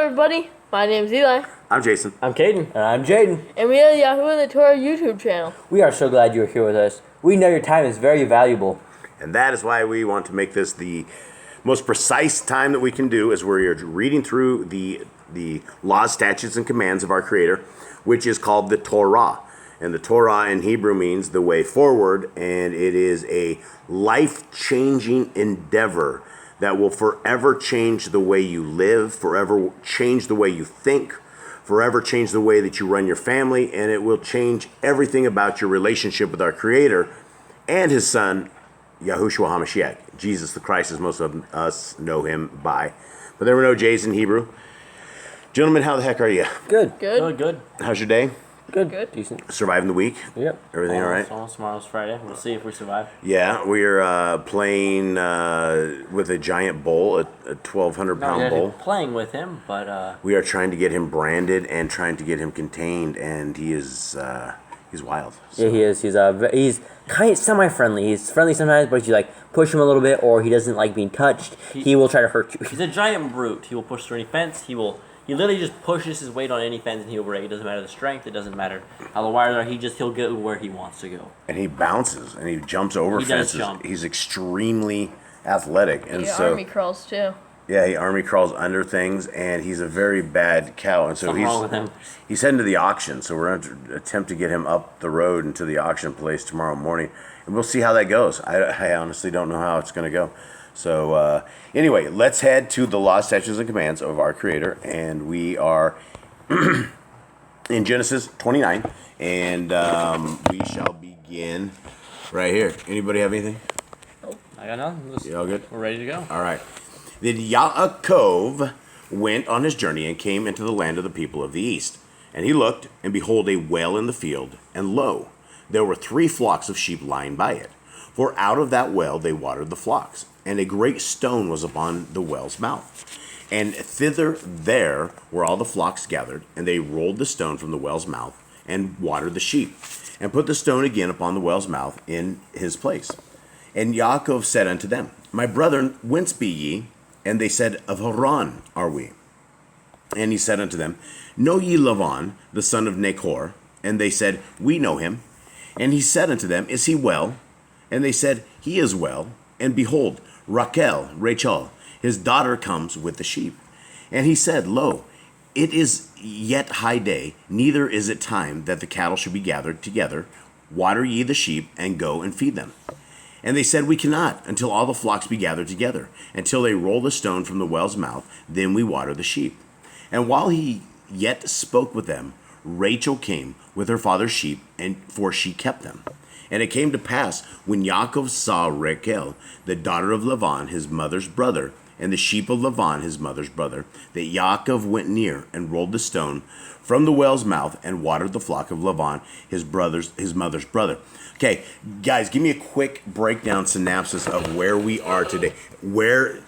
everybody. My name's Eli. I'm Jason. I'm Caden. And I'm Jaden. And we are the Yahoo and the Torah YouTube channel. We are so glad you are here with us. We know your time is very valuable. And that is why we want to make this the most precise time that we can do, as we're reading through the laws, statutes, and commands of our Creator, which is called the Torah. And the Torah in Hebrew means the way forward, and it is a life-changing endeavor that will forever change the way you live, forever change the way you think, forever change the way that you run your family, and it will change everything about your relationship with our Creator and His Son, YHWH HaMashiach, Jesus the Christ, as most of us know Him by. But there were no J's in Hebrew. Gentlemen, how the heck are you? Good. Good. How's your day? Good. Decent. Surviving the week? Yep. Everything all right? Almost tomorrow's Friday. We'll see if we survive. Yeah, we're playing with a giant bull, a 1,200-pound bull. Playing with him, but We are trying to get him branded and trying to get him contained, and he is he's wild. So. yeah, he is. He's kind of semi-friendly. He's friendly sometimes, but if you like push him a little bit, or he doesn't like being touched, he will try to hurt you. He's a giant brute. He will push through any fence. He literally just pushes his weight on any fence and he'll break. It doesn't matter the strength. It doesn't matter how the wires are. He'll get where he wants to go. And he bounces and he jumps over fences. Does jump. He's extremely athletic, and He so army crawls too. yeah, he army crawls under things, and he's a very bad cow, and so Something wrong with him. he's heading to the auction. So we're going to attempt to get him up the road into the auction place tomorrow morning, and we'll see how that goes. I honestly don't know how it's going to go. So anyway, let's head to the law, statutes, and commands of our Creator, and we are in Genesis 29, and we shall begin right here. Anybody have anything? I got nothing. You all good? We're ready to go. All right. Then Yaakov went on his journey and came into the land of the people of the east. And he looked, and behold, a well in the field, and lo, there were 3 flocks of sheep lying by it. For out of that well they watered the flocks, and a great stone was upon the well's mouth. And thither there were all the flocks gathered, and they rolled the stone from the well's mouth, and watered the sheep, and put the stone again upon the well's mouth in his place. And Yaakov said unto them, My brethren, whence be ye? And they said, Of Haran are we. And he said unto them, Know ye Lavan, the son of Nachor? And they said, We know him. And he said unto them, Is he well? And they said, He is well. And behold, Rachel, his daughter, comes with the sheep. And he said, Lo, it is yet high day, neither is it time that the cattle should be gathered together. Water ye the sheep, and go and feed them. And they said, We cannot, until all the flocks be gathered together, until they roll the stone from the well's mouth, then we water the sheep. And while he yet spoke with them, Rachel came with her father's sheep, and for she kept them. And it came to pass, when Yaakov saw Rachel, the daughter of Lavan, his mother's brother, and the sheep of Lavan, his mother's brother, that Yaakov went near and rolled the stone from the well's mouth and watered the flock of Lavan, his mother's brother. Okay, guys, give me a quick breakdown synopsis of where we are today. It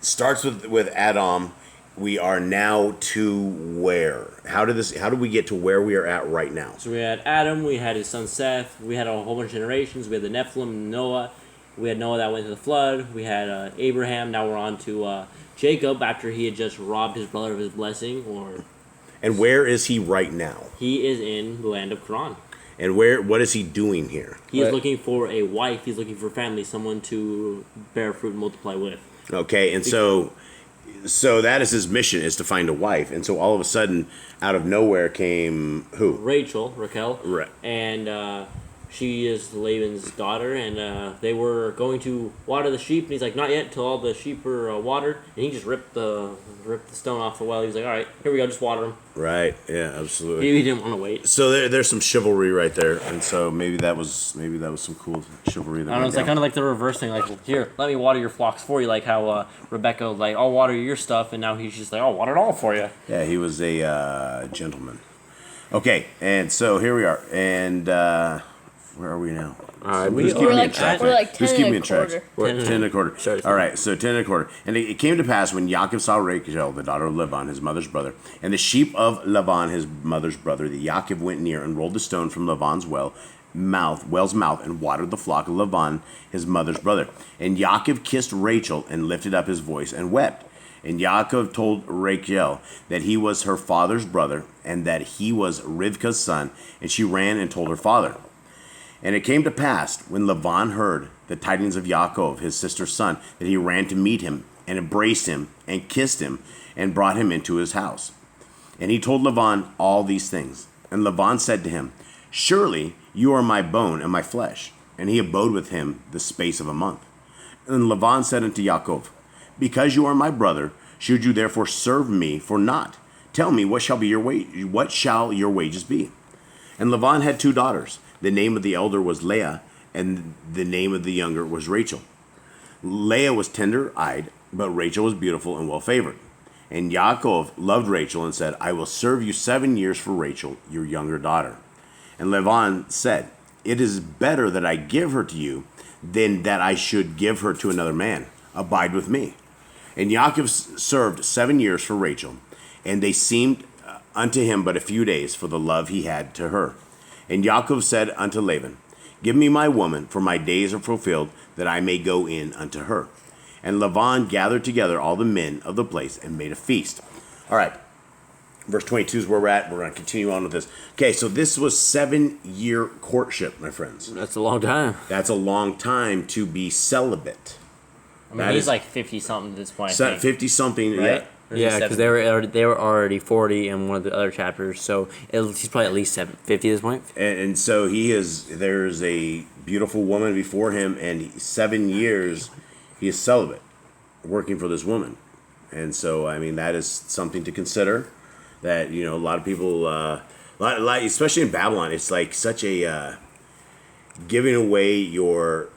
starts with Adam. We are now to where? How did we get to where we are at right now? So we had Adam, we had his son Seth, we had a whole bunch of generations, we had the Nephilim, Noah, we had Noah that went to the flood, we had Abraham, now we're on to Jacob after he had just robbed his brother of his blessing. And where is he right now? He is in the land of Canaan. And what is he doing here? He is looking for a wife, he's looking for family, someone to bear fruit and multiply with. Okay, and so that is his mission, is to find a wife. And so all of a sudden, out of nowhere came who? Rachel. Right. And she is Laban's daughter, and they were going to water the sheep, and he's like, not yet, till all the sheep are watered. And he just ripped the stone off the well. He was like, all right, here we go, just water them. Right, yeah, absolutely. He didn't want to wait. So there's some chivalry right there, and so maybe that was some cool chivalry. I don't know, it's like kind of like the reverse thing, like, here, let me water your flocks for you, like how Rebecca was like, I'll water your stuff, and now he's just like, I'll water it all for you. Yeah, he was a gentleman. Okay, and so here we are, and where are we now? We're like 10 and a quarter. We're at 10 and a quarter. Sorry. All right, so 10 and a quarter. And it came to pass when Yaakov saw Rachel, the daughter of Lavan, his mother's brother, and the sheep of Lavan, his mother's brother, that Yaakov went near and rolled the stone from Lavan's well's mouth, and watered the flock of Lavan, his mother's brother. And Yaakov kissed Rachel and lifted up his voice and wept. And Yaakov told Rachel that he was her father's brother, and that he was Rivka's son, and she ran and told her father. And it came to pass, when Laban heard the tidings of Yaakov, his sister's son, that he ran to meet him, and embraced him, and kissed him, and brought him into his house. And he told Laban all these things. And Laban said to him, Surely you are my bone and my flesh. And he abode with him the space of a month. And Laban said unto Yaakov, Because you are my brother, should you therefore serve me for naught? Tell me, what shall your wages be? And Laban had 2 daughters. The name of the elder was Leah, and the name of the younger was Rachel. Leah was tender-eyed, but Rachel was beautiful and well-favored. And Yaakov loved Rachel and said, I will serve you 7 years for Rachel, your younger daughter. And Laban said, It is better that I give her to you than that I should give her to another man. Abide with me. And Yaakov served 7 years for Rachel, and they seemed unto him but a few days for the love he had to her. And Yaakov said unto Laban, Give me my woman, for my days are fulfilled, that I may go in unto her. And Laban gathered together all the men of the place and made a feast. All right, verse 22 is where we're at. We're going to continue on with this. Okay, so this was 7-year courtship, my friends. That's a long time. That's a long time to be celibate. I mean, he's like 50-something at this point. 50-something, right? Yeah, because they were already 40 in one of the other chapters, so he's probably at least 50 at this point. And so there's a beautiful woman before him, and 7 years he is celibate, working for this woman. And so, I mean, that is something to consider. That, a lot of people, especially in Babylon, it's like such a giving away your,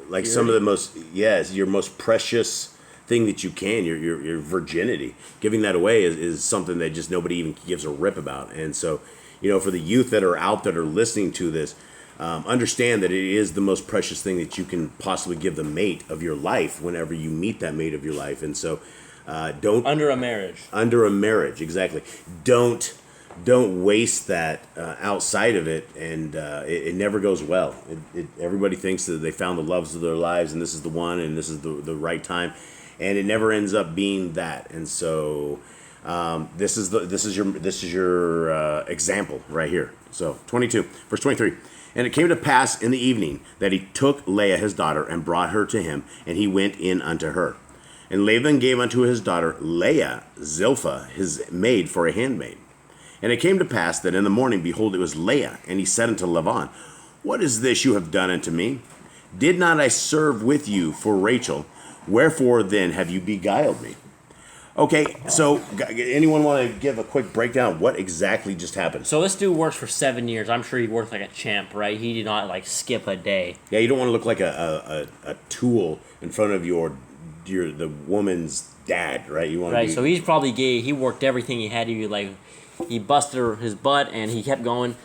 like some of the most, your most precious thing that you can, your virginity. Giving that away is something that just nobody even gives a rip about. And so, for the youth that are out that are listening to this, understand that it is the most precious thing that you can possibly give the mate of your life whenever you meet that mate of your life. And so, don't under a marriage, exactly. Don't waste that outside of it, and it never goes well. Everybody thinks that they found the loves of their lives, and this is the one, and this is the right time. And it never ends up being that. And so this is your example right here. So 22, verse 23. And it came to pass in the evening that he took Leah his daughter and brought her to him, and he went in unto her. And Laban gave unto his daughter Leah Zilpah his maid for a handmaid. And it came to pass that in the morning, behold, it was Leah. And he said unto Laban, What is this you have done unto me? Did not I serve with you for Rachel? Wherefore then have you beguiled me? Okay, so anyone want to give a quick breakdown of what exactly just happened? So this dude works for 7 years. I'm sure he worked like a champ, right? He did not skip a day. Yeah, you don't want to look like a tool in front of the woman's dad, right? You want right. So he's probably gay. He worked everything he had to. He busted his butt and he kept going,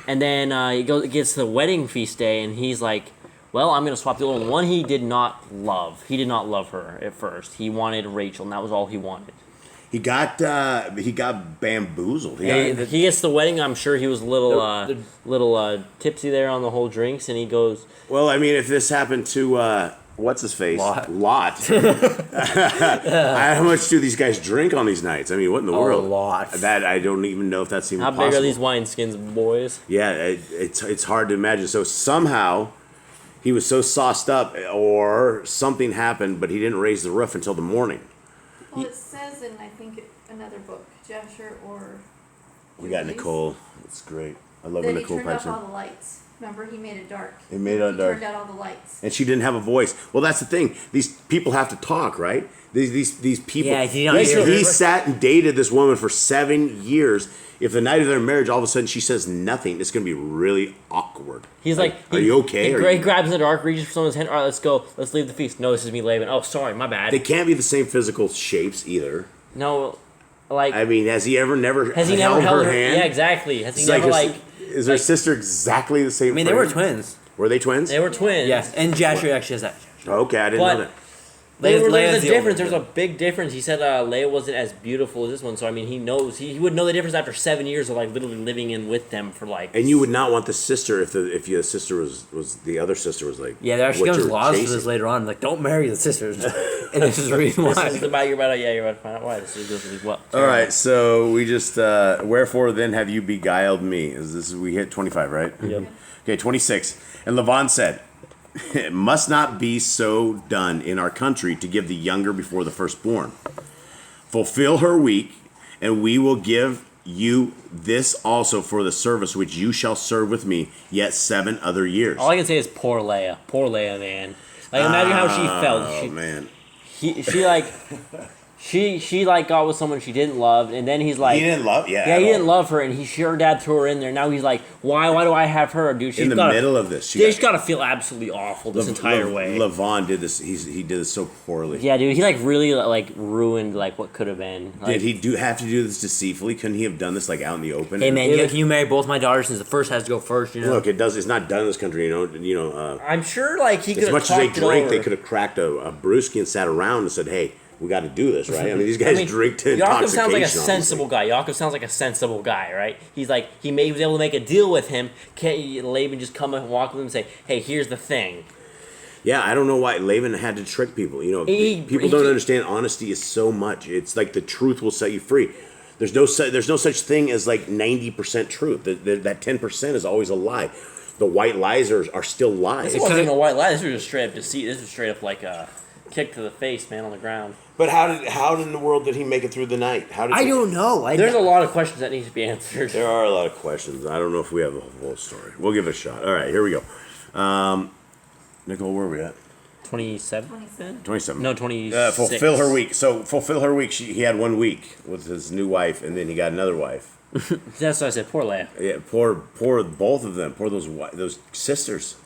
and then he gets to the wedding feast day, and he's like, well, I'm going to swap the other one. He did not love her at first. He wanted Rachel, and that was all he wanted. He got bamboozled. He gets the wedding. I'm sure he was a little tipsy there on the whole drinks, and he goes, well, I mean, if this happened to what's his face? Lot. How much do these guys drink on these nights? I mean, what in the world? A lot. That I don't even know if that's even possible. How big are these wineskins, boys? Yeah, it's hard to imagine. So somehow he was so sauced up, or something happened, but he didn't raise the roof until the morning. Well, it says in, I think, another book, Jasher or... We got Nicole. That's great. I love when Nicole pipes in. That he turned off all the lights. Remember, he made it dark. He turned out all the lights. And she didn't have a voice. Well, that's the thing. These people have to talk, right? These people. Yeah, he sat and dated this woman for 7 years. If the night of their marriage, all of a sudden she says nothing, it's going to be really awkward. He's like, are you okay? He grabs the dark, reaches for someone's hand. All right, let's go. Let's leave the feast. No, this is me, Laban. Oh, sorry, my bad. They can't be the same physical shapes either. No, I mean, has he never held her hand? Yeah, exactly. Has he It's never Is her sister exactly the same? I mean, they were twins. Were they twins? They were twins. Yes, and Jasher actually has that. Okay, I didn't know that. There's Leia's a the difference. older There's a big difference. He said Leia wasn't as beautiful as this one, so I mean, he knows he would know the difference after 7 years of like literally living in with them for like. And you would not want the sister if your sister was the other sister was like. Yeah, there actually what comes you're laws for chasing. this later on. Like, don't marry the sisters. And this is the reason why. This is about you're about to find out why this is really well. All right, so we just wherefore then have you beguiled me? We hit 25, right? Yep. Okay, 26. And Laban said, "It must not be so done in our country to give the younger before the firstborn. Fulfill her week, and we will give you this also for the service which you shall serve with me yet 7 other years." All I can say is poor Leia. Poor Leia, man. Like imagine how she felt. Oh man, She like got with someone she didn't love, and then he's like, he didn't love. Yeah, yeah, he didn't love her, and her dad threw her in there. Now he's like, why do I have her, dude? She's in the gotta, middle of this. She's got to feel absolutely awful this entire way. Lavan did this. He did this so poorly. Yeah, dude, he like really like ruined like what could have been. Like, Did he have to do this deceitfully? Couldn't he have done this like out in the open? Hey, man, can you marry both my daughters since the first has to go first, you know? Look, it's not done in this country. You know. I'm sure like he could As have much as they talked it drink, over. they could have cracked a brewski and sat around and said, "Hey, we got to do this, right?" I mean, these guys drink to Yaakov intoxication. sounds like a obviously. sensible guy. Yaakov sounds like a sensible guy, right? He's like he was able to make a deal with him. Can't Laban just come and walk with him and say, "Hey, here's the thing." Yeah, I don't know why Laban had to trick people. You know, people don't understand honesty is so much. It's like the truth will set you free. There's no such thing as like 90% truth. That 10% is always a lie. The white lies are still lies. This wasn't even a white lie. This was just straight up deceit. This was straight up like a kick to the face, man, on the ground. But how in the world did he make it through the night? I don't know. There's a lot of questions that need to be answered. There are a lot of questions. I don't know if we have the whole story. We'll give it a shot. All right, here we go. Nicole, where are we at? 27? 27. No, 26. Fulfill her week. So fulfill her week. He had 1 week with his new wife, and then he got another wife. That's what I said. Poor Leia. Yeah, poor both of them. Poor those sisters.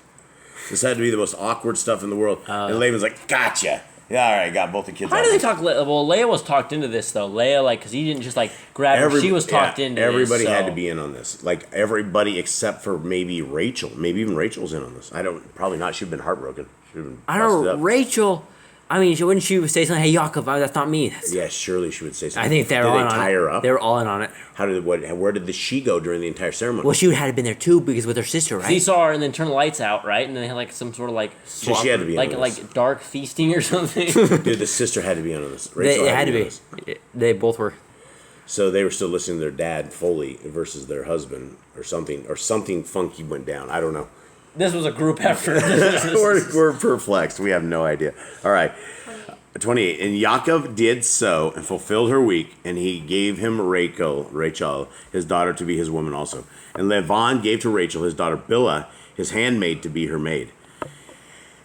This had to be the most awkward stuff in the world. And Laban's like, "Gotcha. Yeah, all right, got both the kids." How out. did they talk? Well, Leia was talked into this though. Leia, like, because he didn't just like grab her. She was talked into. Everybody this, had so. to be in on this. Like everybody except for maybe Rachel. Maybe even Rachel's in on this. Probably not. She'd been heartbroken. She'd been I don't know. busted up. Rachel, I mean, wouldn't she say something? Hey, Yaakov, that's not me. Yeah, surely she would say something. I think they're did all they in on tie it. her up? They were all in on it. Where did she go during the entire ceremony? Well, she would have been there too because with her sister, right? He saw her and then turned the lights out, right? And then they had like some sort of like So she had to be in on this. like dark feasting or something. Dude, the sister had to be in on this. Rachel They had to be. in on be. this. They both were. So they were still listening to their dad Foley versus their husband or something funky went down. I don't know. This was a group effort. We're perplexed. We have no idea. All right. 28. And Yaakov did so and fulfilled her week, and he gave him Rachel, his daughter, to be his woman also. And Laban gave to Rachel his daughter Bilhah, his handmaid, to be her maid.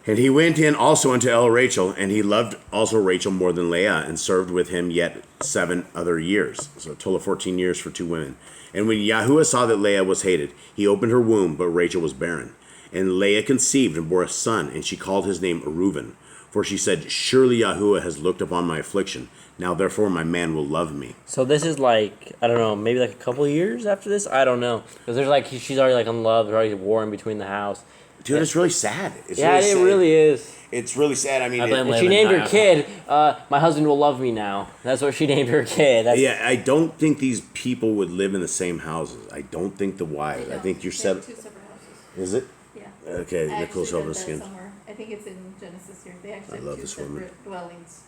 And he went in also unto Rachel, and he loved also Rachel more than Leah, and served with him yet 7 other years. So a total of 14 years for 2 women. And when Yahuwah saw that Leah was hated, he opened her womb, but Rachel was barren. And Leah conceived and bore a son, and she called his name Reuben. For she said, "Surely Yahuwah has looked upon my affliction. Now therefore my man will love me." So this is like, I don't know, maybe like a couple of years after this? I don't know. Because there's like, she's already like in love. There's already a war in between the house. Dude, it's really sad. It's Yeah, really it sad. really is. It's really sad. I mean, I blame And she named her kid, "My husband will love me now." That's what she named her kid. That's, yeah, I don't think these people would live in the same houses. I don't think the wives. I think you're They have seven. 2 separate houses. Is it? Yeah. Okay, I Nicole's actually helping read us that again. somewhere. I think it's in Genesis here. They actually I have love 2 this woman. separate dwellings.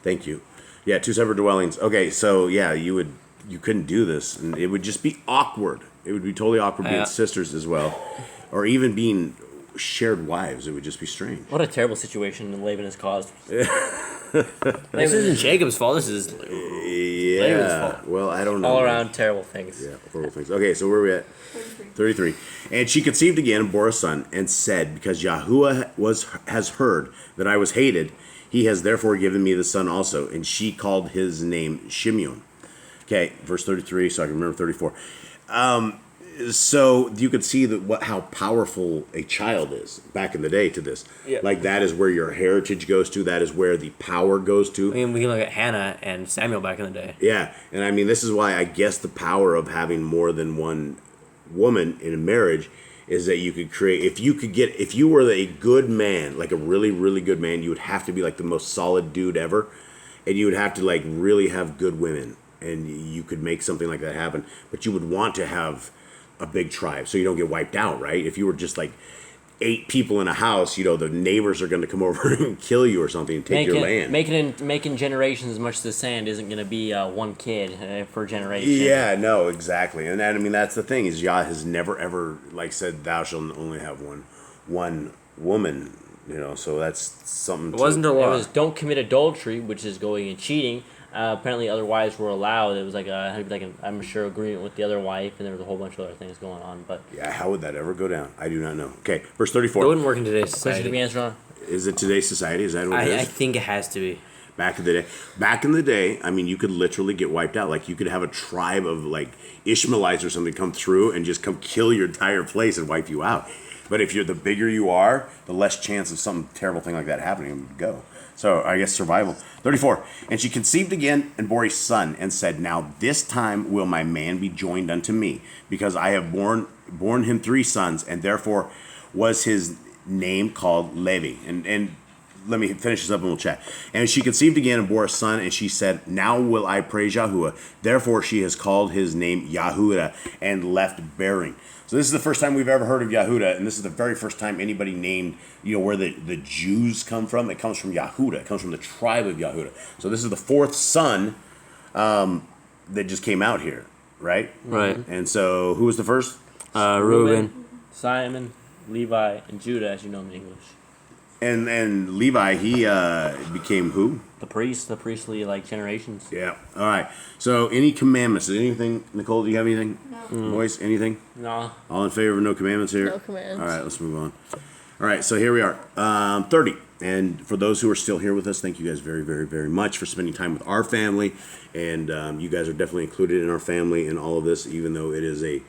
Thank you. Yeah, 2 separate dwellings. Okay, so yeah, you couldn't do this, and it would just be awkward. It would be totally awkward being sisters as well, or even being shared wives. It would just be strange. What a terrible situation Laban has caused. This isn't Jacob's fault. This is Laban's Yeah. fault. Well, I don't know. All man. around terrible things. Yeah, horrible things. Okay, so where are we at? 33. And she conceived again and bore a son, and said, "Because Yahuwah has heard that I was hated, he has therefore given me the son also." And she called his name Shimeon. Okay, verse 33, so I can remember 34. So you could see how powerful a child is back in the day to this. Yeah. Like that is where your heritage goes to. That is where the power goes to. I mean, we can look at Hannah and Samuel back in the day. Yeah, and I mean, this is why I guess the power of having more than one woman in a marriage is that you could create, if you were a good man, like a really, really good man, you would have to be like the most solid dude ever. And you would have to like really have good women. And you could make something like that happen. But you would want to have a big tribe so you don't get wiped out, right? If you were just like 8 people in a house, the neighbors are going to come over and kill you or something and take your land. Making generations as much as the sand isn't going to be one kid per generation. Yeah, no, exactly. And I mean, that's the thing, is Yah has never ever like said, thou shalt only have one woman, so that's something. It wasn't a law. It was don't commit adultery, which is going and cheating. Apparently other wives were allowed. It was like I'm sure agreement with the other wife, and there was a whole bunch of other things going on. But yeah, how would that ever go down? I do not know. Okay, verse 34. It wouldn't work in today's question society. to be answered on. Is it today's society? Is that what it is? I think it has to be. Back in the day, I mean, you could literally get wiped out. Like, you could have a tribe of like Ishmaelites or something come through and just come kill your entire place and wipe you out. But if the bigger you are, the less chance of some terrible thing like that happening would go. So I guess survival. 34. And she conceived again and bore a son and said, now this time will my man be joined unto me, because I have borne him 3 sons, and therefore was his name called Levi. And let me finish this up and we'll chat. And she conceived again and bore a son, and she said, now will I praise Yahuwah. Therefore she has called his name Yahudah, and left bearing. So this is the first time we've ever heard of Yahudah, and this is the very first time anybody named, where the Jews come from. It comes from Yahudah. It comes from the tribe of Yahudah. So this is the 4th son that just came out here, right? Right. And so who was the first? Reuben. Simon, Levi, and Judah, as you know in English. And Levi, he became who? The priestly generations. Yeah. All right. So any commandments? Is anything, Nicole? Do you have anything? No. Voice? Anything? No. All in favor of no commandments here? No commands. All right. Let's move on. All right. So here we are. 30. And for those who are still here with us, thank you guys very, very, very much for spending time with our family. And you guys are definitely included in our family in all of this, even though it is a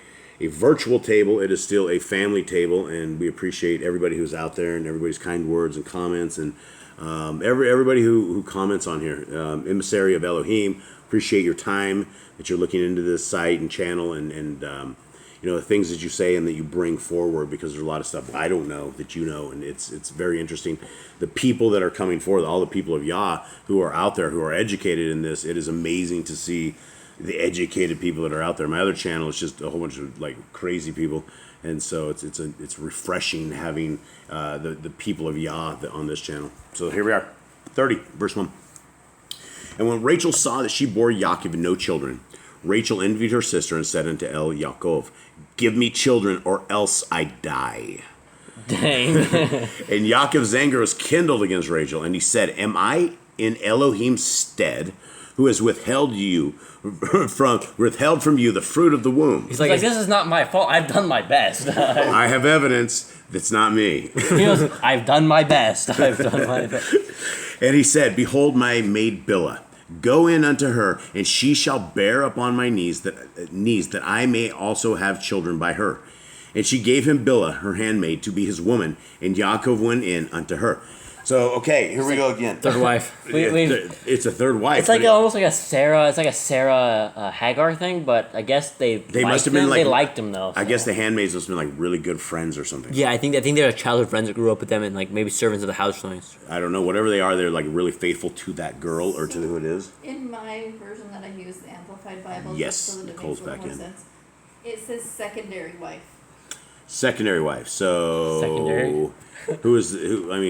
virtual table. It is still a family table, and we appreciate everybody who's out there and everybody's kind words and comments, and everybody who comments on here. Emissary of Elohim, appreciate your time that you're looking into this site and channel, and the things that you say and that you bring forward, because there's a lot of stuff I don't know that you know, and it's very interesting. The people that are coming forward, all the people of Yah who are out there, who are educated in this, it is amazing to see the educated people that are out there. My other channel is just a whole bunch of crazy people, and so it's refreshing having the people of Yah on this channel. So here we are, 30 verse 1. And when Rachel saw that she bore Yaakov no children, Rachel envied her sister and said unto Yaakov, give me children, or else I die. Dang. And Yaakov's anger was kindled against Rachel, and he said, am I in Elohim's stead, who has withheld from you the fruit of the womb? He's like, this is not my fault. I've done my best. I have evidence that's not me. He goes, I've done my best. I've done my best. And he said, behold my maid Bilhah. Go in unto her, and she shall bear upon my knees that I may also have children by her. And she gave him Bilhah, her handmaid, to be his woman, and Yaakov went in unto her. So, okay, here we go again. Third wife. It's a third wife. It's almost like a Sarah. It's like a Sarah Hagar thing, but I guess they must have been they liked him though. So. I guess the handmaids must have been really good friends or something. Yeah, I think they're childhood friends that grew up with them, and maybe servants of the house or something. I don't know. Whatever they are, they're really faithful to that girl or to who it is. In my version that I use, the Amplified Bible, Yes, just so that it Nicole's makes a little back more in. sense, it says secondary wife. Secondary wife. So Secondary?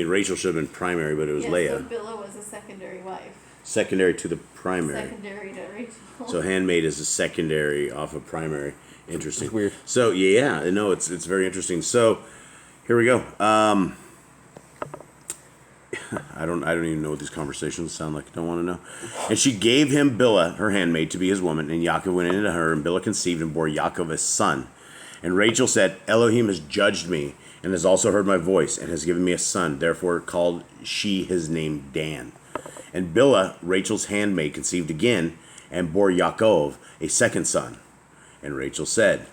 Rachel should have been primary, but it was Leah. So Bilhah was a secondary wife. Secondary to the primary. Secondary to Rachel. So handmaid is a secondary off of primary. Interesting. It's weird. So yeah, no, it's very interesting. So here we go. I don't even know what these conversations sound like. I don't want to know. And she gave him Bilhah, her handmaid, to be his woman, and Yaakov went into her, and Bilhah conceived and bore Yaakov a son. And Rachel said, Elohim has judged me, and has also heard my voice, and has given me a son. Therefore called she his name Dan. And Bilhah, Rachel's handmaid, conceived again, and bore Yaakov a second son. And Rachel said,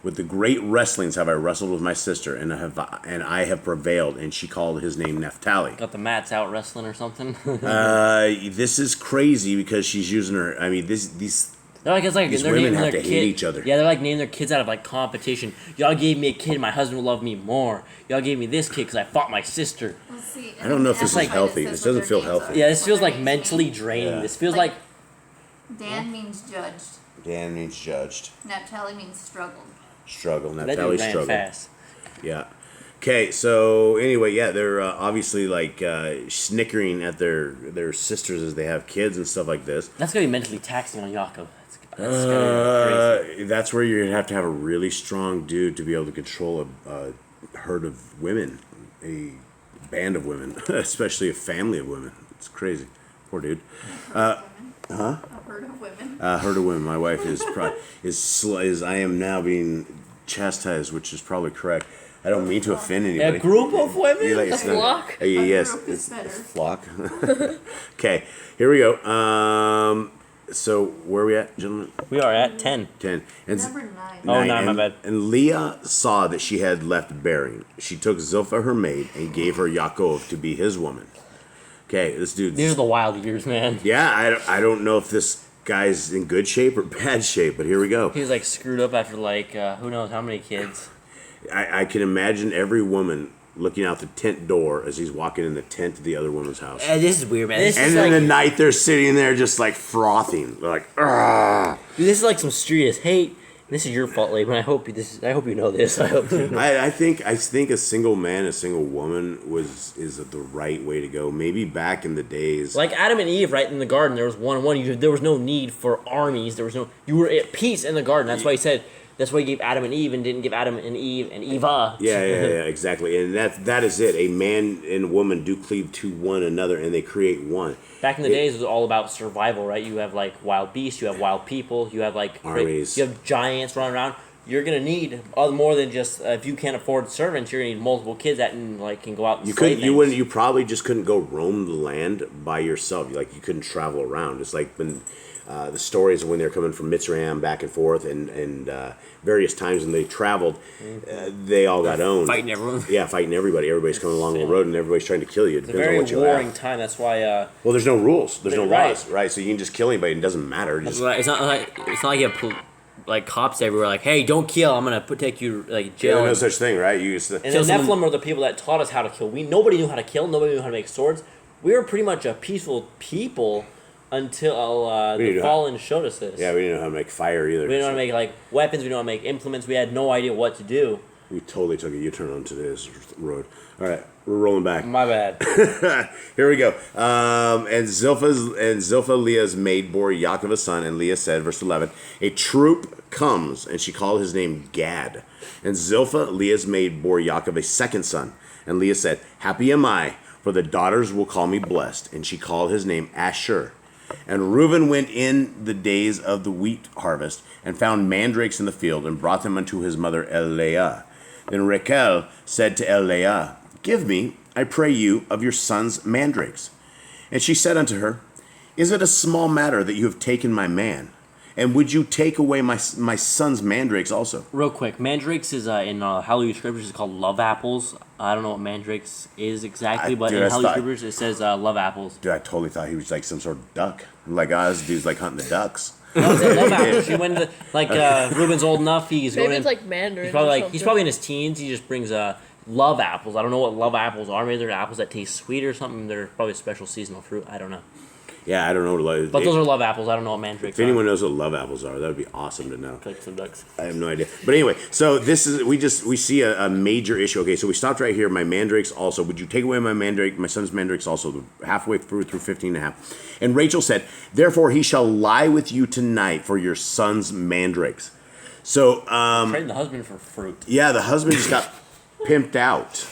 with the great wrestlings have I wrestled with my sister, and I have prevailed. And she called his name Naphtali. Got the mats out wrestling or something. This is crazy because she's using her. I mean, these They're like, it's like These they're women naming have their to kid. hate each other. Yeah, they're like naming their kids out of like competition. Y'all gave me a kid, my husband will love me more. Y'all gave me this kid because I fought my sister. Let's see. I don't know if this is healthy. This doesn't feel healthy. Yeah, this feels What like their names mentally mean. draining. Yeah. This feels like Dan means judged. Dan means judged. Naphtali means struggled. Struggle. that Naphtali dude ran struggle. fast. Yeah. Okay, so anyway, yeah, they're obviously like snickering at their sisters as they have kids and stuff like this. That's gonna be mentally taxing on Yaakov. That's gonna be crazy. That's where you're gonna have to have a really strong dude to be able to control a herd of women, a band of women, especially a family of women. It's crazy. Poor dude. A herd of women. Herd of women. My wife is I am now being chastised, which is probably correct. I don't mean to offend anybody. A group of women? Yeah, like, A it's not- flock? yes, group is it's better. flock. Okay, here we go. So where are we at, gentlemen? We are at 10. 10. And Number 9. Oh, nine, my and, bad. And Leah saw that she had left bearing. She took Zilpah, her maid, and gave her Yaakov to be his woman. Okay, this dude's... These are the wild years, man. Yeah, I don't know if this guy's in good shape or bad shape, but here we go. He was like screwed up after like who knows how many kids. I can imagine every woman looking out the tent door as he's walking in the tent to the other woman's house. This is weird, man. This And is then like- the night they're sitting there just like frothing. They're like, "Argh." Dude, this is like some serious hate. This is your fault, Laban. I hope you know this. I hope you know. I think a single man, a single woman is the right way to go. Maybe back in the days. Like Adam and Eve, right in the garden, there was one-on-one. There was no need for armies. You were at peace in the garden. That's why he said. That's why he gave Adam and Eve and didn't give Adam and Eve and Eva. Yeah, exactly. And that is it. A man and a woman do cleave to one another, and they create one. Back in the days, it was all about survival, right? You have like wild beasts, you have wild people, you have like Armies. you have giants running around. You're gonna need more than just if you can't afford servants, you're gonna need multiple kids that can go out. And slay things. You probably just couldn't go roam the land by yourself. Like you couldn't travel around. It's like when the stories of when they're coming from Mitzrayim back and forth, and various times when they traveled, they all got owned. Fighting everyone. Yeah, fighting everybody. Everybody's coming along the road, and everybody's trying to kill you. It It's a depends on very what you warring have. time. That's why. Well, there's no rules. There's no Right. laws, right? So you can just kill anybody. It doesn't matter. Just, It's not like you have like cops everywhere. Like, hey, don't kill. I'm gonna take you like there's jail. no such thing, right? You just, And the Kill someone- Nephilim are the people that taught us how to kill. Nobody knew how to kill. Nobody knew how to make swords. We were pretty much a peaceful people until We the didn't know Fallen showed us this. yeah, we didn't know how to make fire either. We didn't know how to make like weapons. We didn't know how to make implements. We had no idea what to do. We totally took a U-turn on today's road. All right, we're rolling back. My bad. Here we go. And Zilpah, Leah's maid, bore Yaakov a son, and Leah said, verse 11, a troop comes, and she called his name Gad. And Zilpah, Leah's maid, bore Yaakov a second son, and Leah said, happy am I, for the daughters will call me blessed. And she called his name Asher. And Reuben went in the days of the wheat harvest, and found mandrakes in the field, and brought them unto his mother Leah. Then Rachel said to Leah, give me, I pray you, of your son's mandrakes. And she said unto her, is it a small matter that you have taken my man? And would you take away my son's mandrakes also? Real quick, mandrakes is in Hallelujah Scriptures is called love apples. I don't know what mandrakes is exactly, but in Hallelujah Scriptures it says love apples. Dude, I totally thought he was like some sort of duck. Like, this dude's like hunting the ducks. No, it's love apples. She went into Reuben's old enough. He's Maybe going it's like Mandarin. He's probably or he's something. probably in his teens. He just brings love apples. I don't know what love apples are. Maybe they're apples that taste sweet or something. They're probably a special seasonal fruit. I don't know. Yeah, I don't know. But those are love apples. I don't know what mandrakes If are. anyone knows what love apples are, that would be awesome to know. Like some ducks. I have no idea. But anyway, so this is we see a major issue. Okay, so we stopped right here. My mandrakes also. Would you take away my son's mandrakes also? Halfway through 15 and a half. And Rachel said, therefore he shall lie with you tonight for your son's mandrakes. So Trading the husband for fruit. yeah, the husband just got pimped out.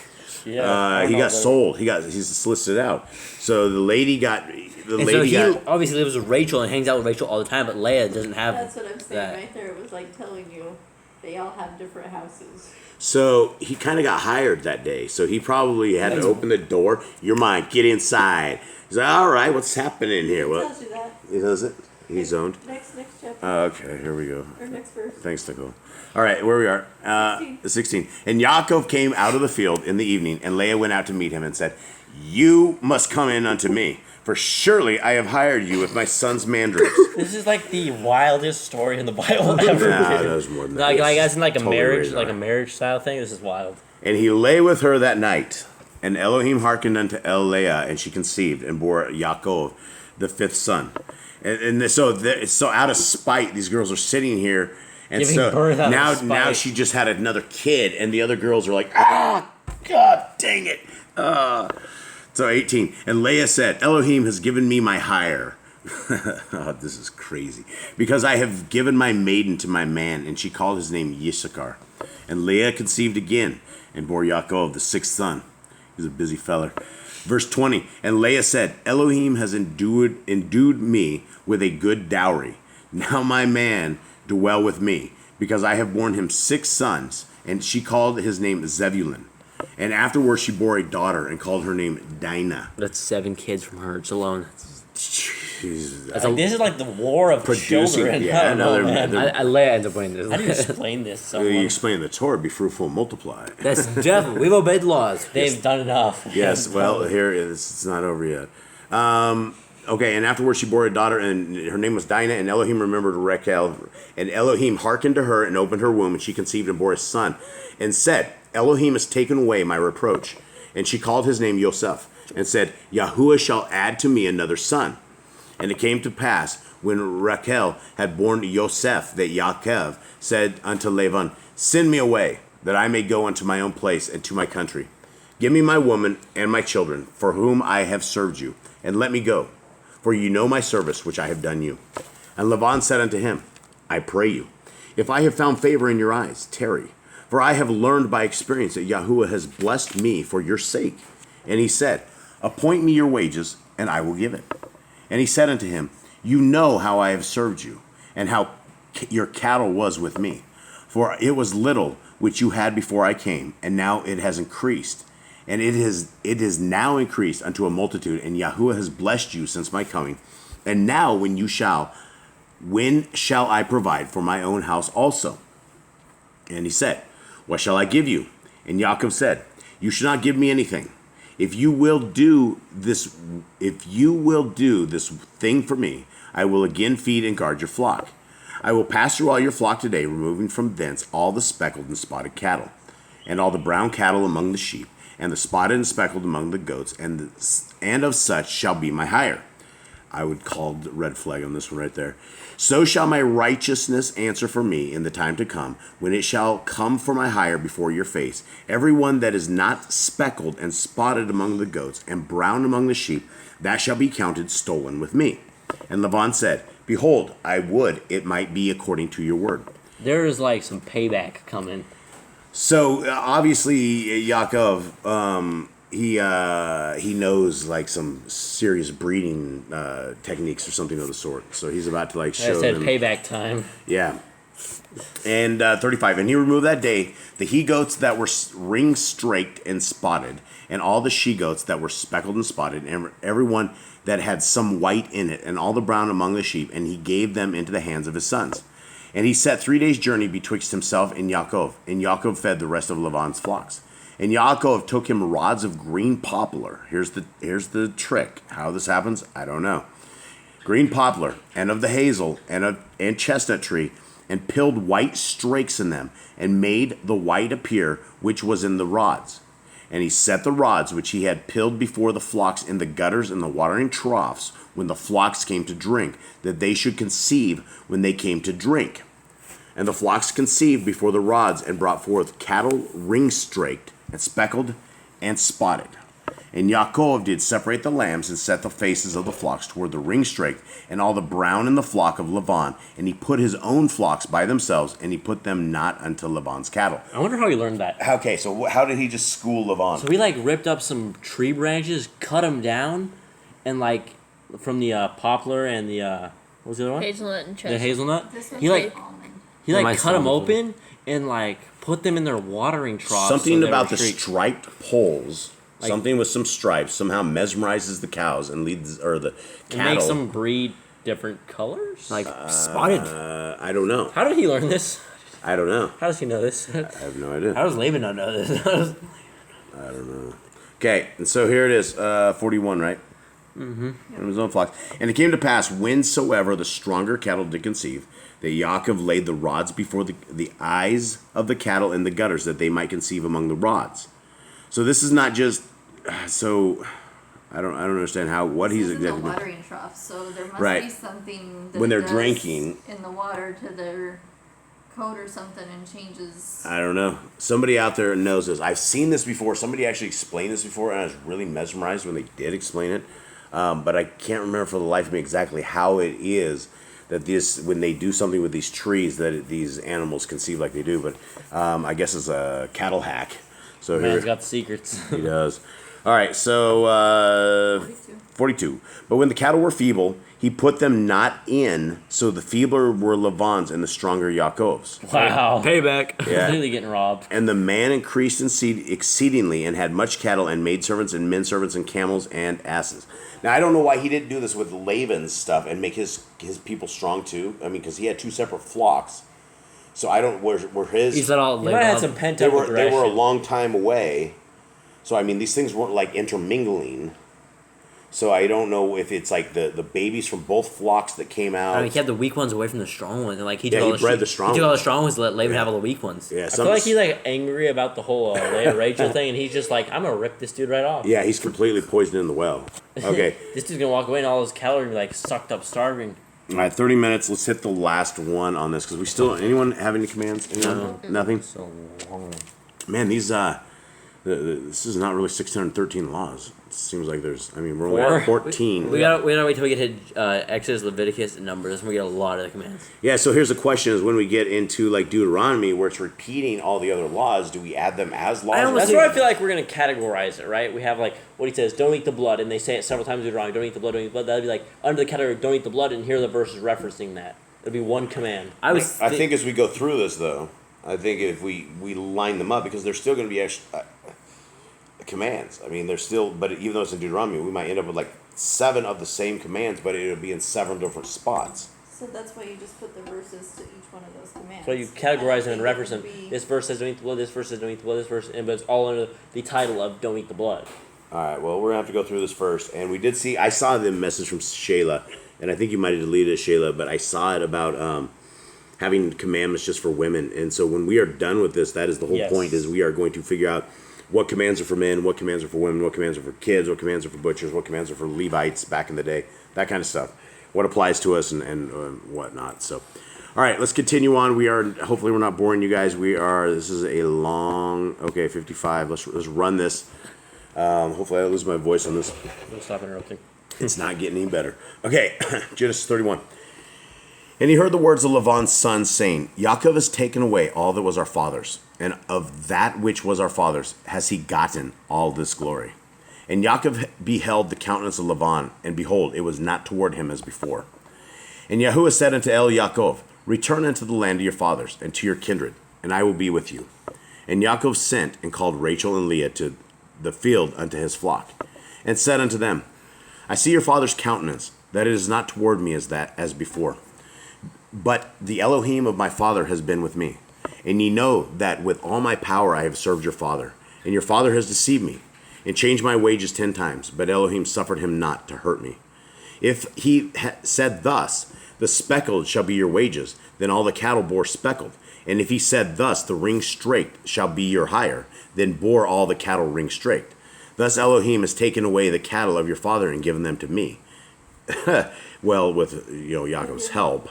Yeah. He got sold. He's solicited out. So the lady got. And so he obviously lives with Rachel and hangs out with Rachel all the time, but Leah doesn't have. That's what I'm saying that. right there. It was like telling you they all have different houses. So he kind of got hired that day. So he probably had to open the door. You're mine. Get inside. He's like, all right, what's happening here? It Well, tells you that. he does it. He's owned. Next chapter. Okay, here we go. or next verse. Thanks, Nicole. All right, where we are. 16. And Yaakov came out of the field in the evening, and Leah went out to meet him and said, you must come in unto me, For surely I have hired you with my son's mandrakes. This is like the wildest story in the Bible ever. Nah, that was more than that. Like as in like a Totally marriage, radar. like a marriage style thing. This is wild. And he lay with her that night. And Elohim hearkened unto Leah, and she conceived and bore Yaakov, the fifth son. So out of spite, these girls are sitting here, and Giving so birth out of now spite. she just had another kid, and the other girls are like, ah, God dang it. So 18, and Leah said, Elohim has given me my hire. Oh, this is crazy. Because I have given my maiden to my man, and she called his name Yissachar. And Leah conceived again, and bore Yaakov, the sixth son. He's a busy feller. Verse 20, and Leah said, Elohim has endued me with a good dowry. Now my man dwell with me, because I have borne him 6 sons. And she called his name Zebulun. And afterwards she bore a daughter, and called her name Dinah. That's 7 kids from hers alone. Jeez, This is like the war of producing, children. yeah, I don't know, another- man. Leia ends up winning this. How do you explain this? to you someone? explain the Torah, be fruitful and multiply. That's definitely. We've obeyed the laws. They've done enough. Yes, well, here it is. It's not over yet. Okay, and afterwards she bore a daughter, and her name was Dinah, and Elohim remembered Rachel. And Elohim hearkened to her and opened her womb, and she conceived and bore a son, and said, Elohim has taken away my reproach. And she called his name Yosef, and said, Yahuwah shall add to me another son. And it came to pass, when Rachel had borne Yosef, that Yaakov said unto Laban, Send me away, that I may go unto my own place and to my country. Give me my woman and my children, for whom I have served you, and let me go. For you know my service which I have done you. And Laban said unto him, I pray you, if I have found favor in your eyes, tarry. For I have learned by experience that Yahuwah has blessed me for your sake. And he said, Appoint me your wages, and I will give it. And he said unto him, You know how I have served you, and how your cattle was with me. For it was little which you had before I came, and now it has increased. And it is now increased unto a multitude, and Yahuwah has blessed you since my coming. And now when shall I provide for my own house also? And he said, What shall I give you? And Yaakov said, You shall not give me anything. If you will do this thing for me, I will again feed and guard your flock. I will pass through all your flock today, removing from thence all the speckled and spotted cattle, and all the brown cattle among the sheep, and the spotted and speckled among the goats, and of such shall be my hire. I would call the red flag on this one right there. So shall my righteousness answer for me in the time to come, when it shall come for my hire before your face. Every one that is not speckled and spotted among the goats, and brown among the sheep, that shall be counted stolen with me. And Laban said, Behold, I would it might be according to your word. There is like some payback coming. So obviously Yaakov, he knows like some serious breeding techniques or something of the sort. So he's about to like show I said them. payback time. Yeah. And 35. And he removed that day the he goats that were ring straked and spotted, and all the she goats that were speckled and spotted, and every one that had some white in it, and all the brown among the sheep, and he gave them into the hands of his sons. And he set 3 days' journey betwixt himself and Yaakov, and Yaakov fed the rest of Laban's flocks. And Yaakov took him rods of green poplar. Here's the trick. How this happens, I don't know. Green poplar, and of the hazel, and chestnut tree, and pilled white strakes in them, and made the white appear which was in the rods. And he set the rods which he had pilled before the flocks in the gutters and the watering troughs when the flocks came to drink, that they should conceive when they came to drink. And the flocks conceived before the rods, and brought forth cattle ring-straked, and speckled, and spotted. And Yaakov did separate the lambs, and set the faces of the flocks toward the ring-straked, and all the brown in the flock of Laban. And he put his own flocks by themselves, and he put them not unto Laban's cattle. I wonder how he learned that. Okay, so how did he just school Laban? So he like ripped up some tree branches, cut them down, and like from the poplar and the what was the other one? Hazelnut and The chestnut. hazelnut. This one's He like almond. he like My cut them son. open and like put them in their watering troughs. Something so they about were the streaked. striped poles, Like- something with some stripes, somehow mesmerizes the cows and leads, or the It cattle. makes them breed different colors. Like spotted. I don't know. How did he learn this? I don't know. How does he know this? I have no idea. How does Laban not know this? Okay, and so here it is, 41, right? From his own flocks. And it came to pass, whensoever the stronger cattle did conceive, that Yaakov laid the rods before the eyes of the cattle in the gutters, that they might conceive among the rods. So this is not just so. I don't understand what he's exactly doing. Watering trough, so there must Right. be something that When they're does drinking in the water to their coat or something and changes. I don't know. Somebody out there knows this. I've seen this before. Somebody actually explained this before, and I was really mesmerized when they did explain it. But I can't remember for the life of me exactly how it is that when they do something with these trees, that these animals conceive like they do. But I guess it's a cattle hack. So Man's got the secrets. he does. All right, so 42. But when the cattle were feeble, he put them not in, so the feebler were Lavan's and the stronger Yaakov's. Wow. Payback. Yeah. Completely getting robbed. And the man increased in seed exceedingly, and had much cattle, and maidservants, and menservants, and camels, and asses. Now, I don't know why he didn't do this with Laban's stuff and make his people strong too. I mean, because he had two separate flocks. So I don't, were his... He said all He might have had some pent They up were aggression. a long time away. So, I mean, these things weren't like intermingling. So I don't know if it's like the babies from both flocks that came out. I mean, he had the weak ones away from the strong ones, and like he Yeah, took all he the bred the strong He took all the ones. strong ones to let Laban have all the weak ones. Yeah, I feel like he's like angry about the whole Rachel thing, and he's just like, I'm gonna rip this dude right off. Yeah, he's completely poisoned in the well. Okay. This dude's gonna walk away and all his cattle are gonna be like sucked up, starving. All right, 30 minutes. Let's hit the last one on this because we still. Anyone have any commands? Anyone? Nothing. So long. Man, these this is not really 613 laws. It seems like there's. I mean, we're only Four? at 14. We gotta wait till we get to Exodus, Leviticus, and Numbers, and we get a lot of the commands. Yeah. So here's the question: is when we get into like Deuteronomy, where it's repeating all the other laws, do we add them as laws? That's where I feel like we're gonna categorize it, right? We have like what he says, don't eat the blood, and they say it several times in Deuteronomy, don't eat the blood, don't eat the blood. That'd be like under the category, don't eat the blood, and here are the verses referencing that. It'd be one command. I think as we go through this, though, I think if we line them up, because there's still going to be commands. I mean, there's still, but even though it's in Deuteronomy, we might end up with like 7 of the same commands, but it'll be in 7 different spots. So that's why you just put the verses to each one of those commands. So you categorize them and I don't reference them. think it would be- This verse says don't eat the blood, this verse says don't eat the blood, this verse, but it's all under the title of don't eat the blood. All right, well, we're going to have to go through this first. And we did see, I saw the message from Shayla, and I think you might have deleted it, Shayla, but I saw it about having commandments just for women. And so when we are done with this, that is the whole Yes. point, is we are going to figure out what commands are for men, what commands are for women, what commands are for kids, what commands are for butchers, what commands are for Levites back in the day, that kind of stuff. What applies to us and whatnot. So, all right, let's continue on. Hopefully we're not boring you guys. This is a long, 55. Let's run this. Hopefully I don't lose my voice on this. Don't stop interrupting. It's not getting any better. Okay, Genesis 31. And he heard the words of Laban's son, saying, Yaakov has taken away all that was our father's, and of that which was our father's has he gotten all this glory. And Yaakov beheld the countenance of Laban, and behold, it was not toward him as before. And Yahuwah said unto Yaakov, Return unto the land of your fathers, and to your kindred, and I will be with you. And Yaakov sent and called Rachel and Leah to the field unto his flock, and said unto them, I see your father's countenance, that it is not toward me as before. But the Elohim of my father has been with me. And ye know that with all my power I have served your father. And your father has deceived me, and changed my wages 10 times. But Elohim suffered him not to hurt me. If he said thus, the speckled shall be your wages, then all the cattle bore speckled. And if he said thus, the ring straked shall be your hire, then bore all the cattle ring straked. Thus Elohim has taken away the cattle of your father and given them to me. Well, with Yaakov's help.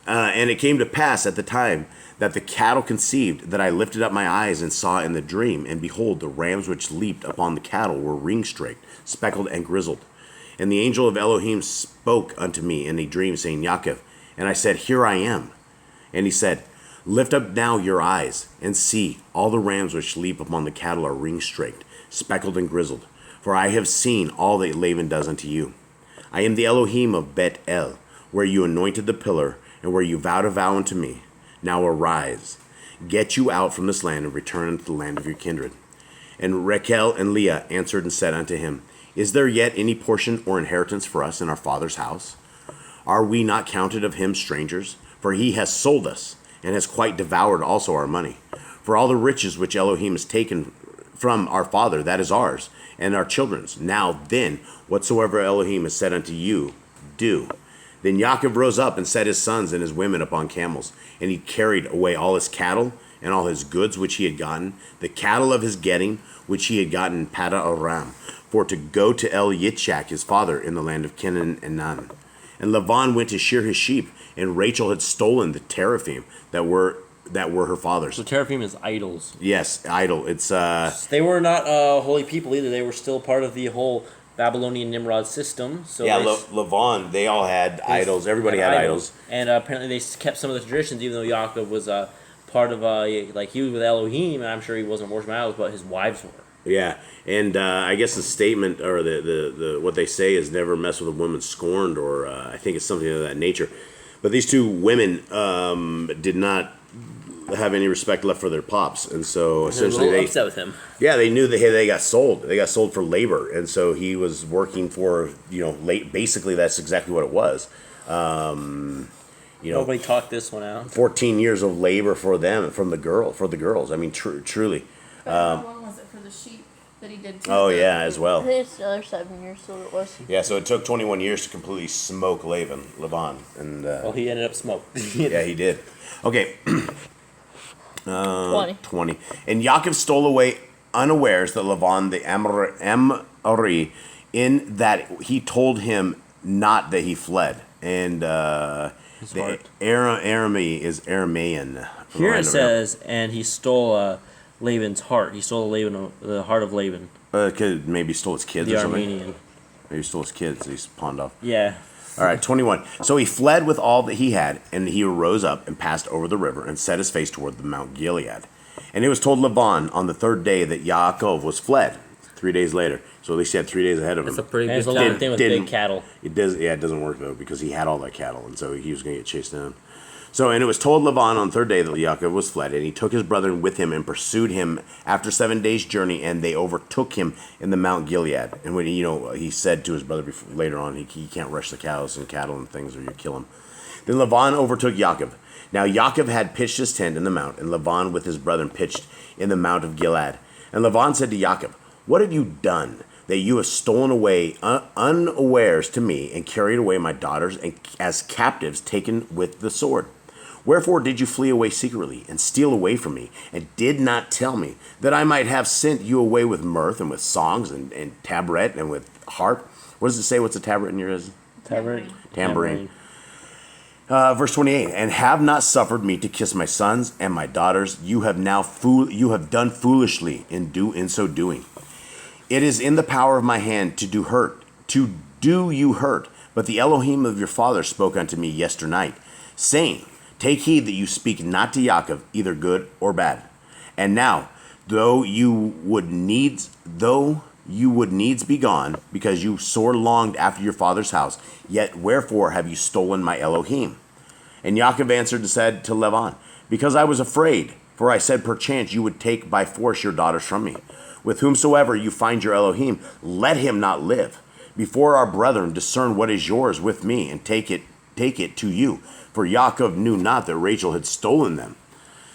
And it came to pass at the time that the cattle conceived, that I lifted up my eyes and saw in the dream, and behold, the rams which leaped upon the cattle were ring-straked, speckled, and grizzled. And the angel of Elohim spoke unto me in a dream, saying, Yaakov. And I said, Here I am. And he said, Lift up now your eyes, and see, all the rams which leap upon the cattle are ring-straked, speckled, and grizzled. For I have seen all that Laban does unto you. I am the Elohim of Bet-El, where you anointed the pillar, and where you vowed a vow unto me. Now arise, get you out from this land, and return unto the land of your kindred. And Rachel and Leah answered and said unto him, Is there yet any portion or inheritance for us in our father's house? Are we not counted of him strangers? For he has sold us, and has quite devoured also our money. For all the riches which Elohim has taken from our father, that is ours, and our children's. Now then, whatsoever Elohim has said unto you, do. Then Yaakov rose up and set his sons and his women upon camels, and he carried away all his cattle and all his goods which he had gotten, the cattle of his getting which he had gotten in Pada Aram, for to go to YHWH his father in the land of Canaan and Nan. And Laban went to shear his sheep, and Rachel had stolen the teraphim that were her father's. So teraphim is idols. Yes, idol. It's They were not holy people either. They were still part of the whole Babylonian Nimrod system. So yeah, Lavan, they all had idols. Everybody had idols. And apparently they kept some of the traditions, even though Yaakov was part of, like, he was with Elohim, and I'm sure he wasn't worshiping idols, but his wives were. Yeah, and I guess the statement, or the what they say is never mess with a woman scorned, or I think it's something of that nature. But these two women did not have any respect left for their pops, and so essentially they upset with him. Yeah, they knew they got sold. They got sold for labor, and so he was working for basically that's exactly what it was. Nobody talked this one out. 14 years of labor for them, for the girls. I mean, truly. But how long was it for the sheep that he did? As well. I think it's another 7 years, so it was. Yeah, so it took 21 years to completely smoke Laban, and well, he ended up smoked. Yeah, he did. Okay. 20. 20. And Yaakov stole away unawares the Laban the Amori, in that he told him not that he fled. And the Arami is Aramaean. Here it says, and he stole Laban's heart. He stole the heart of Laban. Maybe stole his kids the or something. Armenian. Maybe stole his kids. He's pawned off. Yeah. All right, 21. So he fled with all that he had, and he rose up and passed over the river and set his face toward the Mount Gilead. And it was told Laban on the third day that Yaakov was fled. 3 days later. So at least he had 3 days ahead of him. That's a pretty good long thing with big cattle. It doesn't work, though, because he had all that cattle, and so he was going to get chased down. So, and it was told Laban on the third day that Yaakov was fled, and he took his brethren with him and pursued him after 7 days' journey, and they overtook him in the Mount Gilead. And when he said to his brother later on, he can't rush the cows and cattle and things, or you kill him. Then Laban overtook Yaakov. Now Yaakov had pitched his tent in the mount, and Laban with his brethren pitched in the Mount of Gilead. And Laban said to Yaakov, "What have you done, that you have stolen away unawares to me, and carried away my daughters as captives taken with the sword? Wherefore did you flee away secretly, and steal away from me, and did not tell me, that I might have sent you away with mirth, and with songs, and tabret, and with harp?" What does it say? What's a tabret in yours? Tambourine. Verse 28, "And have not suffered me to kiss my sons and my daughters. You have done foolishly in so doing. It is in the power of my hand to do you hurt. But the Elohim of your father spoke unto me yesternight, saying, Take heed that you speak not to Yaakov, either good or bad. And now, though you would needs be gone, because you sore longed after your father's house, yet wherefore have you stolen my Elohim? And Yaakov answered and said to Laban, Because I was afraid, for I said, perchance you would take by force your daughters from me. With whomsoever you find your Elohim, let him not live. Before our brethren discern what is yours with me, and take it to you. For Yaakov knew not that Rachel had stolen them."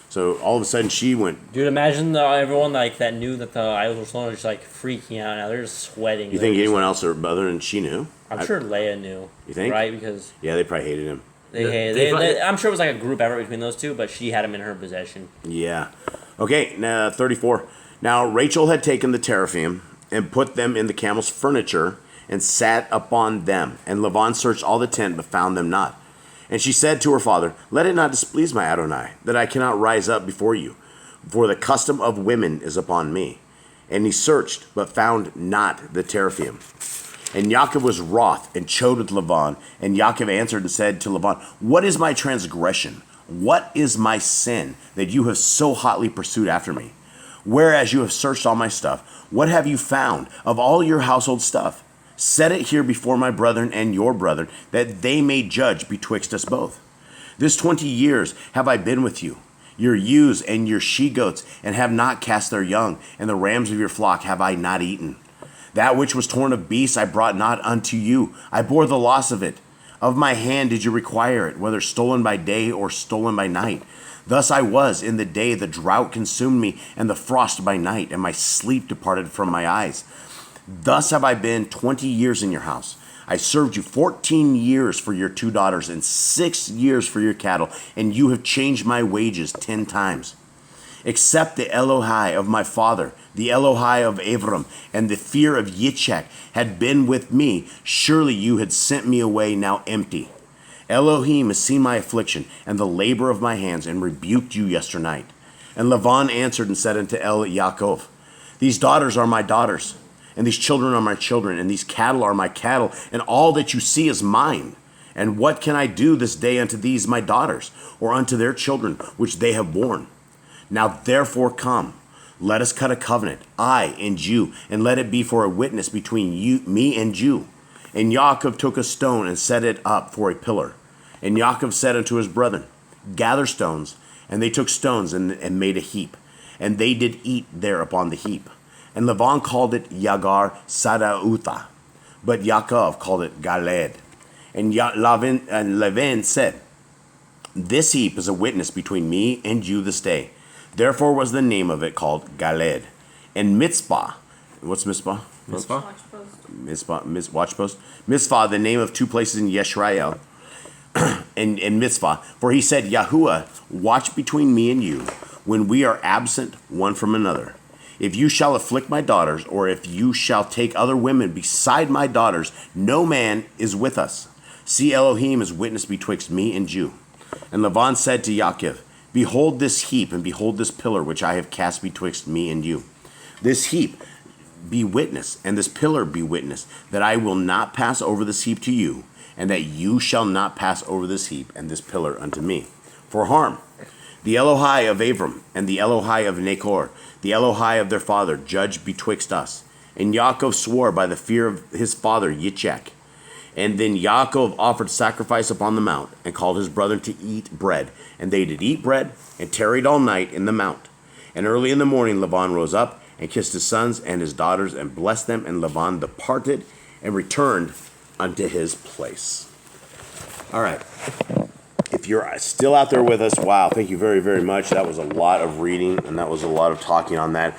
So all of a sudden she went. Dude, imagine everyone that knew that the idols were stolen, just freaking out now. They're just sweating. You think anyone else other than she knew? I'm sure Leah knew. You think? Right? Because yeah, they probably hated him. I'm sure it was a group effort between those two, but she had him in her possession. Yeah. Okay, now 34. Now Rachel had taken the teraphim and put them in the camel's furniture and sat upon them. And Laban searched all the tent, but found them not. And she said to her father, "Let it not displease my Adonai, that I cannot rise up before you, for the custom of women is upon me." And he searched, but found not the teraphim. And Yaakov was wroth and chode with Laban. And Yaakov answered and said to Laban, "What is my transgression? What is my sin, that you have so hotly pursued after me? Whereas you have searched all my stuff, what have you found of all your household stuff? Set it here before my brethren and your brethren, that they may judge betwixt us both. This 20 years have I been with you, your ewes and your she-goats, and have not cast their young, and the rams of your flock have I not eaten. That which was torn of beasts I brought not unto you. I bore the loss of it. Of my hand did you require it, whether stolen by day or stolen by night. Thus I was in the day the drought consumed me, and the frost by night, and my sleep departed from my eyes. Thus have I been 20 years in your house. I served you 14 years for your 2 daughters, and 6 years for your cattle, and you have changed my wages 10 times. Except the Elohai of my father, the Elohai of Avram, and the fear of Yitzchak had been with me, surely you had sent me away now empty. Elohim has seen my affliction and the labor of my hands, and rebuked you yesternight. And Lavan answered and said unto Yaakov, these daughters are my daughters, and these children are my children, and these cattle are my cattle, and all that you see is mine. And what can I do this day unto these my daughters, or unto their children, which they have borne? Now therefore come, let us cut a covenant, I and you, and let it be for a witness between me and you. And Yaakov took a stone and set it up for a pillar. And Yaakov said unto his brethren, gather stones. And they took stones and made a heap. And they did eat there upon the heap. And Lavan called it Yagar Sadautha, but Yaakov called it Galed. And Lavan said, this heap is a witness between me and you this day. Therefore was the name of it called Galed. And Mitzpah, what's Mitzpah? Mitzvah? Watch post. Mitzvah, the name of 2 places in Yisrael, and Mitzvah. For he said, Yahuwah, watch between me and you, when we are absent one from another. If you shall afflict my daughters, or if you shall take other women beside my daughters, no man is with us. See, Elohim is witness betwixt me and you. And Lavan said to Yaakov, behold this heap, and behold this pillar which I have cast betwixt me and you. This heap be witness, and this pillar be witness, that I will not pass over this heap to you, and that you shall not pass over this heap and this pillar unto me, for harm. The Elohai of Avram, and the Elohai of Nachor, the Elohai of their father, judge betwixt us. And Yaakov swore by the fear of his father Yitzchak. And then Yaakov offered sacrifice upon the mount, and called his brethren to eat bread. And they did eat bread, and tarried all night in the mount. And early in the morning Laban rose up, and kissed his sons and his daughters, and blessed them. And Laban departed, and returned unto his place. All right. If you're still out there with us, wow, thank you very, very much. That was a lot of reading, and that was a lot of talking on that.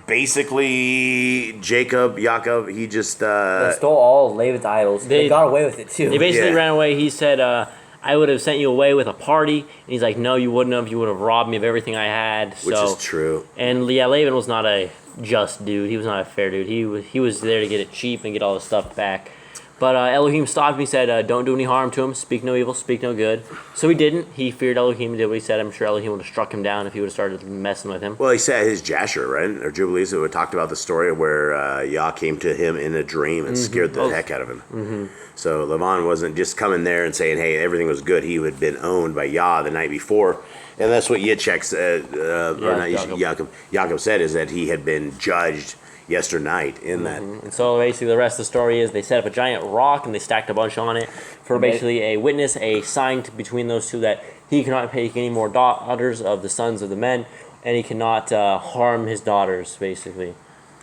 Basically, Yaakov, he just... They stole all of Laban's idols. They got away with it, too. They basically ran away. He said, I would have sent you away with a party. And he's like, no, you wouldn't have. You would have robbed me of everything I had. Which is true. And Laban was not a just dude. He was not a fair dude. He was there to get it cheap and get all the stuff back. But Elohim stopped me and said, don't do any harm to him. Speak no evil, speak no good. So he didn't. He feared Elohim and did what he said. I'm sure Elohim would have struck him down if he would have started messing with him. Well, he said his Jasher, right? Or Jubilees, we talked about the story where Yah came to him in a dream and scared the heck out of him. Mm-hmm. So Lavan wasn't just coming there and saying, hey, everything was good. He had been owned by Yah the night before. And that's what Yitzchak said, Yaakov said, is that he had been judged yesternight in that. And so basically the rest of the story is they set up a giant rock and they stacked a bunch on it for basically a witness, a sign between those two that he cannot take any more daughters of the sons of the men, and he cannot harm his daughters, basically.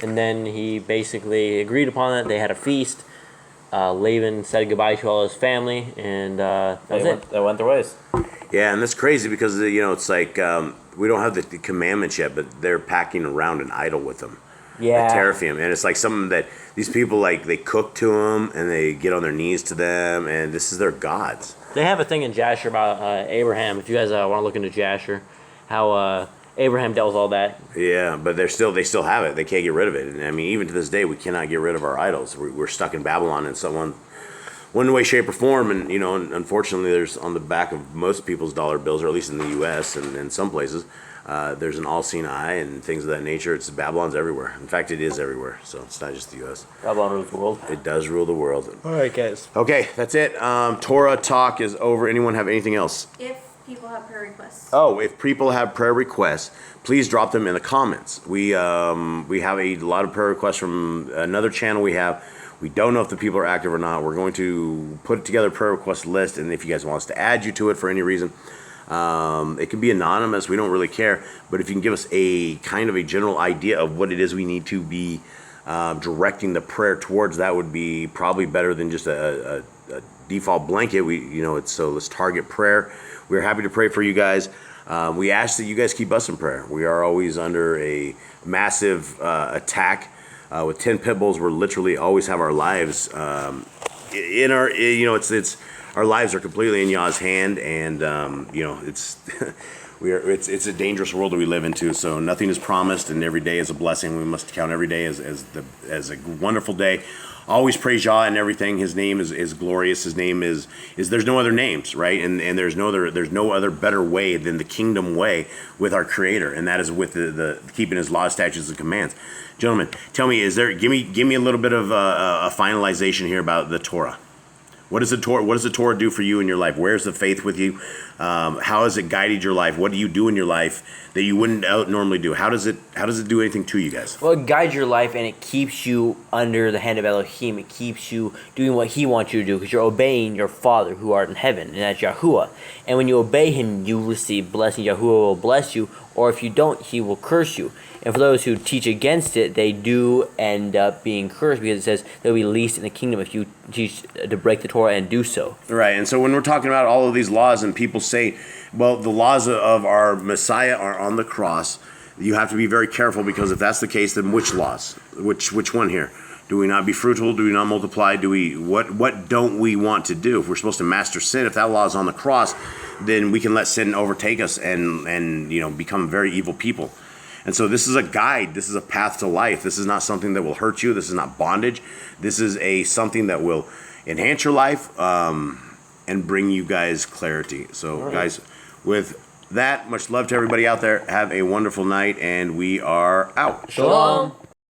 And then he basically agreed upon it. They had a feast. Laban said goodbye to all his family, and that was it. They went their ways. Yeah, and that's crazy because, it's like we don't have the commandments yet, but they're packing around an idol with them. Yeah. Teraphim, and it's like something that these people, like, they cook to them and they get on their knees to them, and this is their gods. They have a thing in Jasher about Abraham. If you guys want to look into Jasher, how Abraham dealt with all that. Yeah, but they still have it. They can't get rid of it. And I mean, even to this day, we cannot get rid of our idols. We're stuck in Babylon in one way, shape, or form. And unfortunately, there's on the back of most people's dollar bills, or at least in the U.S. and in some places. There's an all-seeing eye and things of that nature. Babylon's everywhere. In fact, it is everywhere. So it's not just the U.S. Babylon rules the world. It does rule the world. All right, guys. Okay, that's it. Torah talk is over. Anyone have anything else? If people have prayer requests. Oh, if people have prayer requests, please drop them in the comments. We have a lot of prayer requests from another channel we have. We don't know if the people are active or not. We're going to put together a prayer request list, and if you guys want us to add you to it for any reason, it can be anonymous. We don't really care, but if you can give us a kind of a general idea of what it is we need to be directing the prayer towards, that would be probably better than just a default blanket. So let's target prayer. We're happy to pray for you guys. We ask that you guys keep us in prayer. We are always under a massive attack. With 10 pit bulls, we're literally always have our lives in our. It's our lives are completely in Yah's hand, and it's. It's a dangerous world that we live into. So nothing is promised, and every day is a blessing. We must count every day as a wonderful day. Always praise Yah and everything. His name is glorious. His name is there's no other names, right? And there's no other better way than the kingdom way with our Creator, and that is with the keeping His laws, statutes, and commands. Gentlemen, tell me, give me a little bit of a finalization here about the Torah. What does the Torah do for you in your life? Where's the faith with you? How has it guided your life? What do you do in your life that you wouldn't normally do? How does it do anything to you guys? Well, it guides your life, and it keeps you under the hand of Elohim. It keeps you doing what He wants you to do, because you're obeying your Father who art in heaven, and that's Yahuwah. And when you obey Him, you receive blessing. Yahuwah will bless you, or if you don't, He will curse you. And for those who teach against it, they do end up being cursed, because it says they'll be least in the kingdom if you teach to break the Torah and do so. Right, and so when we're talking about all of these laws, and people say, well, the laws of our Messiah are on the cross, you have to be very careful, because if that's the case, then which laws? Which one here? Do we not be fruitful? Do we not multiply? What don't we want to do? If we're supposed to master sin, if that law is on the cross, then we can let sin overtake us and become very evil people. And so this is a guide. This is a path to life. This is not something that will hurt you. This is not bondage. This is something that will enhance your life and bring you guys clarity. So, guys, with that, much love to everybody out there. Have a wonderful night, and we are out. Shalom.